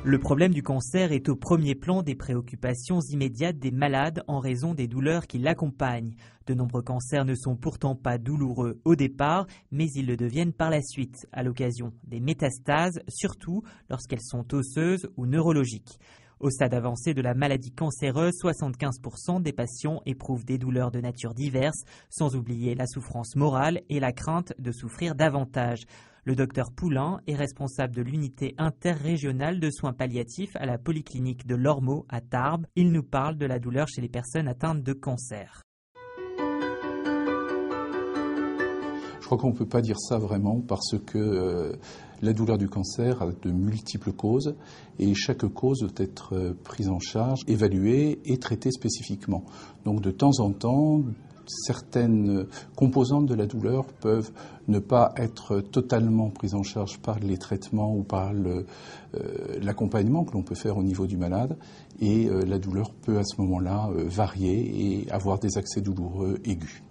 Le problème du cancer est au premier plan des préoccupations immédiates des malades en raison des douleurs qui l'accompagnent. De nombreux cancers ne sont pourtant pas douloureux au départ, mais ils le deviennent par la suite, à l'occasion des métastases, surtout lorsqu'elles sont osseuses ou neurologiques. Au stade avancé de la maladie cancéreuse, 75% des patients éprouvent des douleurs de nature diverse, sans oublier la souffrance morale et la crainte de souffrir davantage. Le docteur Poulain est responsable de l'unité interrégionale de soins palliatifs à la polyclinique de l'Ormeau à Tarbes. Il nous parle de la douleur chez les personnes atteintes de cancer. Je crois qu'on ne peut pas dire ça vraiment parce que la douleur du cancer a de multiples causes et chaque cause doit être prise en charge, évaluée et traitée spécifiquement. Donc de temps en temps, certaines composantes de la douleur peuvent ne pas être totalement prises en charge par les traitements ou par l'accompagnement que l'on peut faire au niveau du malade et la douleur peut à ce moment-là varier et avoir des accès douloureux aigus.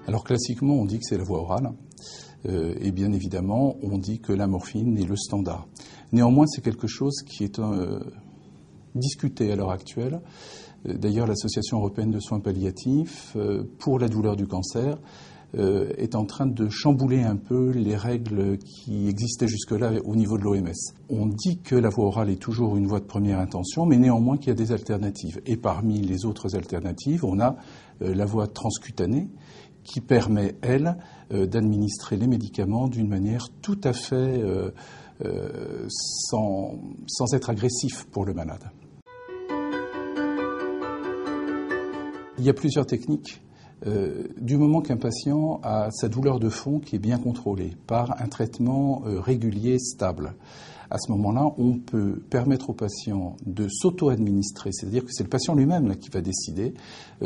Alors classiquement, on dit que c'est la voie orale, et bien évidemment, on dit que la morphine est le standard. Néanmoins, c'est quelque chose qui est discuté à l'heure actuelle. D'ailleurs, l'Association européenne de soins palliatifs, pour la douleur du cancer, est en train de chambouler un peu les règles qui existaient jusque-là au niveau de l'OMS. On dit que la voie orale est toujours une voie de première intention, mais néanmoins qu'il y a des alternatives. Et parmi les autres alternatives, on a la voie transcutanée, qui permet, elle, d'administrer les médicaments d'une manière tout à fait sans être agressif pour le malade. Il y a plusieurs techniques. Du moment qu'un patient a sa douleur de fond qui est bien contrôlée par un traitement régulier, stable, à ce moment-là, on peut permettre au patient de s'auto-administrer, c'est-à-dire que c'est le patient lui-même là, qui va décider,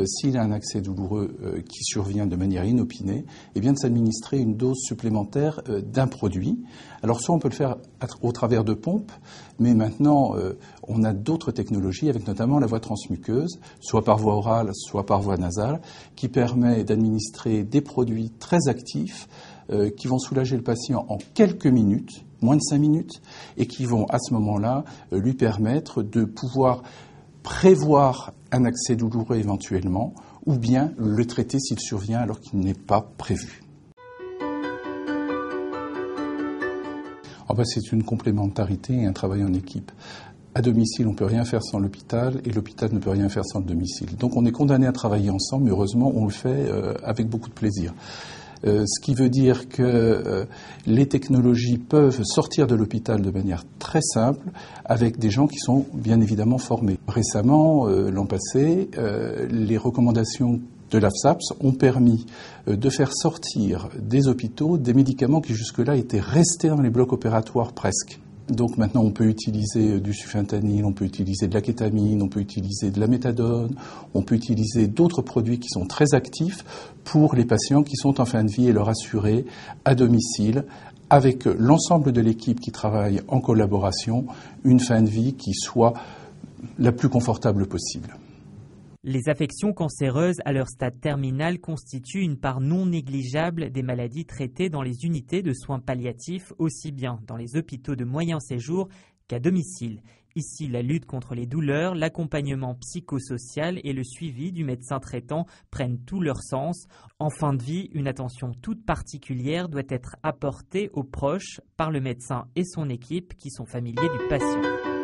s'il a un accès douloureux qui survient de manière inopinée, et bien de s'administrer une dose supplémentaire d'un produit. Alors soit on peut le faire au travers de pompes, mais maintenant on a d'autres technologies, avec notamment la voie transmuqueuse, soit par voie orale, soit par voie nasale, qui permet d'administrer des produits très actifs qui vont soulager le patient en quelques minutes, moins de 5 minutes, et qui vont à ce moment-là lui permettre de pouvoir prévoir un accès douloureux éventuellement, ou bien le traiter s'il survient alors qu'il n'est pas prévu. C'est une complémentarité et un travail en équipe. À domicile, on ne peut rien faire sans l'hôpital et l'hôpital ne peut rien faire sans le domicile. Donc on est condamné à travailler ensemble, mais heureusement on le fait avec beaucoup de plaisir. Ce qui veut dire que les technologies peuvent sortir de l'hôpital de manière très simple avec des gens qui sont bien évidemment formés. Récemment, l'an passé, les recommandations de l'AFSAPS ont permis de faire sortir des hôpitaux des médicaments qui jusque-là étaient restés dans les blocs opératoires presque. Donc maintenant on peut utiliser du sufentanil, on peut utiliser de la kétamine, on peut utiliser de la méthadone, on peut utiliser d'autres produits qui sont très actifs pour les patients qui sont en fin de vie et leur assurer à domicile, avec l'ensemble de l'équipe qui travaille en collaboration, une fin de vie qui soit la plus confortable possible. Les affections cancéreuses à leur stade terminal constituent une part non négligeable des maladies traitées dans les unités de soins palliatifs, aussi bien dans les hôpitaux de moyen séjour qu'à domicile. Ici, la lutte contre les douleurs, l'accompagnement psychosocial et le suivi du médecin traitant prennent tout leur sens. En fin de vie, une attention toute particulière doit être apportée aux proches par le médecin et son équipe qui sont familiers du patient.